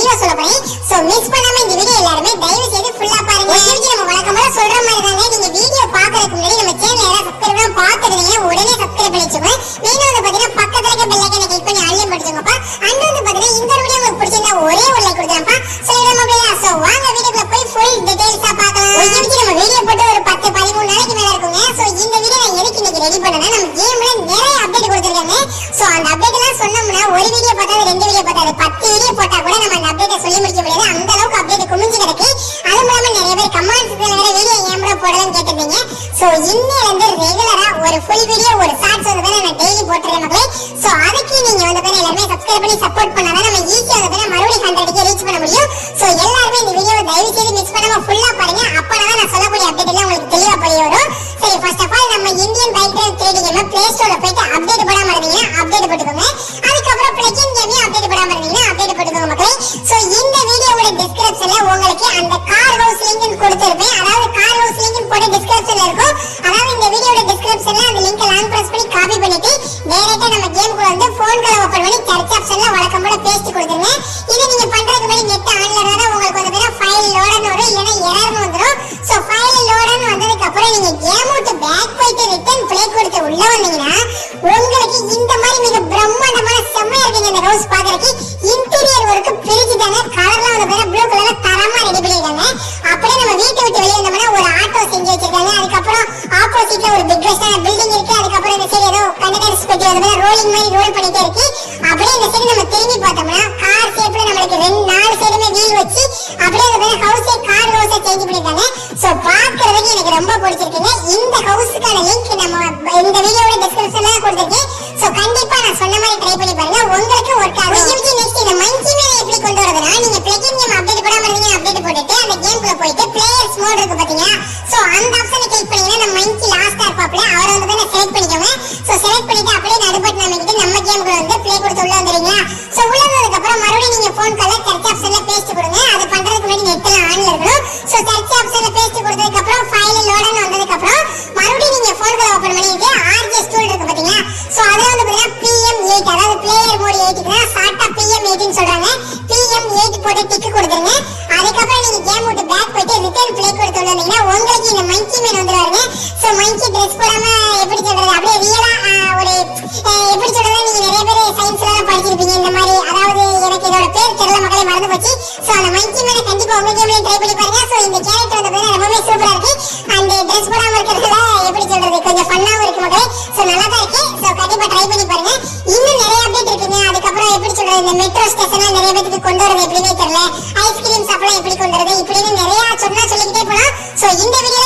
தெளிவா சொல்ல போறேன். சோ மிஸ் பண்ணாம இந்த வீடியோ எல்லாரும் தயவு செய்து ஃபுல்லா பாருங்க. நம்ம வழக்கமா சொல்ற மாதிரி தாங்க, நீங்க வீடியோ பார்க்கிறதுக்கு முன்னாடி நம்ம சேனலை யாராவது சப்ஸ்கிரைப் பார்த்துட்டீங்க உடனே சப்ஸ்கிரைப் பண்ணி வச்சுக்கோங்க. மெயினா வந்து பாத்தீங்கன்னா பக்கத்துல இருக்க பெல் ஐகானை கிளிக் பண்ணி ஆல்ல படிச்சுங்கப்பா. அண்ட் வந்து பாத்தீங்கன்னா இந்த வீடியோ உங்களுக்கு பிடிச்சிருந்தா ஒரே ஒரு லைக் கொடுங்கப்பா. சோ நம்ம அப்படியே சோ வாங்க வீடியோக்குள்ள போய் ஃபுல் டீடைல்ஸா பார்க்கலாம். நம்ம வீடியோ போட்டு ஒரு 10-13 நாளைக்கு மேல இருக்குங்க. சோ இந்த வீடியோ நான் எதுக்கு இன்னைக்கு ரெடி பண்ணேன்னா, நம்ம கேம்ல நிறைய அப்டேட் கொடுத்திருக்காங்க. சோ அந்த அப்டேட் எல்லாம் சொன்னோம்னா ஒரு வீடியோ பார்த்தாது 2 வீடியோ பார்த்தாது 10 வீடியோ போட்டா கூட நம்ம அந்த அப்டேட்டை சொல்லி முடிக்க முடியாது. அந்த அளவுக்கு அப்டேட் குமிஞ்சு கிடக்கு. அது மூலமா நிறைய பேர் கமெண்ட்ஸ்ல வேற வீடியோ ஏம்ரோ போடலாம் கேட்டிருந்தீங்க. சோ இன்னையில இருந்து ரெகுலரா ஒரு ஃபுல் வீடியோ ஒரு ஷார்ட்ஸ் வந்து நான் டெய்லி போட்டுறேன் மக்களே. சோ அதுக்கு நீங்க வந்து எல்லாரும் சப்ஸ்கிரைப் பண்ணி சப்போர்ட் பண்ணாதான் நம்ம ஈஸியா வந்து மறுபடியும் 100k ரீச் பண்ண முடியும். சோ எல்லாரும் இந்த வீடியோவை தயவு செய்து மிஸ் பண்ணாம ஃபுல்லா பாருங்க. அப்பதான் நான் சொல்லக்கூடிய அப்டேட் எல்லாம் உங்களுக்கு தெளிவா புரிய வரும். சரி, ஃபர்ஸ்ட் ஆஃப் ஆல் நம்ம Indian bike trading game play ஸ்டோர்ல போயிட்டு அப்டேட் போடாம இருந்தீங்கன்னா அப்டேட் போட்டுக்கோங்க. அதுக்கப்புறம் பிளகின் கேமையும் அப்டேட் போடாம இருந்தீங்கன்னா அப்டேட் போட்டுக்கோங்க மக்களே. சோ இந்த வீடியோவோட டிஸ்கிரிப்ஷன்ல உங்களுக்கு அந்த கார் ஹவுஸ் லிங்க் கொடுத்திருப்பேன். அதாவது கார் ஹவுஸ் லிங்க் போட்டு டிஸ்கிரிப்ஷன்ல இருக்கும். அதாவது இந்த வீடியோட டிஸ்கிரிப்ஷன்ல அந்த லிங்கை லாங் பிரஸ் பண்ணி காப்பி பண்ணிட்டு டைரக்டா நம்ம கேமுக்குள்ள வந்து போன் கால் ஓபன் பண்ணி சர்ச் ஆப்ஷன்ல வழக்கம் போல பேஸ்ட் கொடுத்துருங்க. இது நீங்க பண்றதுக்கு முன்னாடி நெட் ஆன்ல இருந்தா உங்களுக்கு வந்து ஃபைல் லோட் வரும், இல்லனா எரர்னு வந்துரும். சோ ஃபைல் லோட் வந்ததுக்கு அப்புறம் நீங்க கேம் விட்டு பேக் போயிட்டு ரிட்டர்ன் ப்ளே கொடுத்து உள்ள வந்தீங்கன்னா உங்களுக்கு இந்த மாதிரி மிக பிரம்மாண்டமான செம்மையா இருக்குங்க. இந்த ஹவுஸ் பாக்குறதுக்கு இன்டீரியர் வர்க்கு பிரிச்சுட்டாங்க. கலர்லாம் வந்து ப்ளூ கலர்ல தரமா ரெடி பண்ணிருக்காங்க. அப்படியே நம்ம வீட்டை விட்டு வெளியே வந்தோம்னா ஒரு ஆட்டோ செஞ்சு வச்சிருக்காங்க. அதுக்கப்புறம் ஆப்போசிட்ல ஒரு பிக்கஸ்டான பில்டிங் இருக்கு. அதுக்கப்புறம் இந்த சைடு ஏதோ கண்டெய்னர்ஸ் பெட்டி வந்து ரோலிங் மாதிரி ரோல் பண்ணிட்டே இருக்கு. அப்படியே இந்த சைடு நம்ம திரும்பி பார்த்தோம்னா கார் ஷேப்ல நம்மளுக்கு 4 சைடுமே வீல் வச்சு அப்படியே அந்த ஹவுஸே கார் ஹவுஸை சேஞ்ச் பண்ணிருக்காங்க. சோ பாக்குறதுக்கு எனக்கு ரொம்ப பிடிச்சிருக்குங்க. இந்த ஹவுஸுக்கான லிங்க் நம்ம இந்த வீடியோவோட டிஸ்கிரிப்ஷன்ல கொடுத்திருக்கேன். சோ கண்டிப்பா நான் சொன்ன மாதிரி ட்ரை பண்ணி பாருங்க, உங்களுக்கு ஒர்க் ஆகும். நெக்ஸ்ட் இந்த மங்கி மேல எப்படி கொண்டு வரதுன்னா, நீங்க பிளகின் கேம் அப்டேட் போடாம இருந்தீங்க அப்டேட் போட்டுட்டு அந்த கேம்க்குள்ள போயிட்டு பிளேயர்ஸ் மோட் இருக்கு பாத்தீங்க. சோ அந்த ஆப்ஷனை கிளிக் பண்ணீங்கன்னா நம்ம மங்கி லாஸ்டா இருப்பாப்ல அவரை வந்து செலக்ட் பண்ணிக்கோங்க. சோ செலக்ட் பண்ணிட்டு அப்படியே நடுபட்டன் அமைக்கிட்டு நம்ம கேம்க்குள்ள வந்து ப்ளே கொடுத்து உள்ள வந்துறீங்களா. சோ உள்ள வந்ததுக்கு அப்புறம் மறுபடியும் நீங்க போன் கால்ல சர்ச் ஆப்ஷன்ல பேஸ்ட் கொடுங்க. அது பண்றதுக்கு முன்னாடி நெட் எல்லாம் ஆன்ல இருக்கணும். சோ சர்ச் ஆப்ஷன்ல பேஸ்ட் கொடுத்ததுக்கு அப்புறம் ஃபைல் லோட் வந்ததுக்கு அப்புறம் மறுபடியும் நீங்க போன் கால் ஓபன் பண்ணிட்டு ஆர்ஜே ஸ்டூல் இருக்கு பாத்தீங்களா. சோ அதுல வந்து பாத்தீங்கன்னா PM8 அதாவது பிளேயர் மோட் 8க்கு ஷார்ட்டா PM8 ன்னு சொல்றாங்க. PM8 போட்டு டிக் கொடுத்துருங்க. அதுக்கப்புறம் நீங்க கேம் விட்டு பேக் போயிட்டு ரிட்டர்ன் ப்ளே கொடுத்து வந்தீங்கன்னா உங்களுக்கு இந்த மங்கி மேன் வந்துருவாங்க. சோ மங்கி Dress போடாம எப்படி சொல்றது அப்படியே ரியலா ஒரு எப்படி சொல்றது, நீங்க நிறைய பேர் சயின்ஸ்ல எல்லாம் படிச்சிருப்பீங்க இந்த மாதிரி. அதாவது எனக்கு இதோட பேர் தெரியல மக்களே, மறந்து போச்சு. சோ அந்த மங்கி மேனை கண்டிப்பா உங்க கேம்லயும் ட்ரை பண்ணி பாருங்க. சோ இந்த கேரக்டர் வந்து ரொம்பவே சூப்பரா இருக்கு. அந்த Dress போடாம இருக்கிறதுல எப்படி சொல்றது கொஞ்சம் ஃபன்னாவும் இருக்கு மக்களே. சோ நல்லா தான் இருக்கு. சோ கண்டிப்பா ட்ரை பண்ணி பாருங்க. இன்னும் நிறைய அப்டேட் இருக்குங்க. அதுக்கப்புறம் எப்படி சொல்றது, இந்த மெட்ரோ ஸ்டேஷன்ல நிறைய பேருக்கு கொண்டு வரது எப்படின்னே தெரியல. ஐஸ்கிரீம் சாப்பிடலாம் எப்படி கொண்டு வரது இப்படின்னு நிறைய சொன்னா சொல்லிக்கிட்டே போலாம். சோ இந்த வீடியோ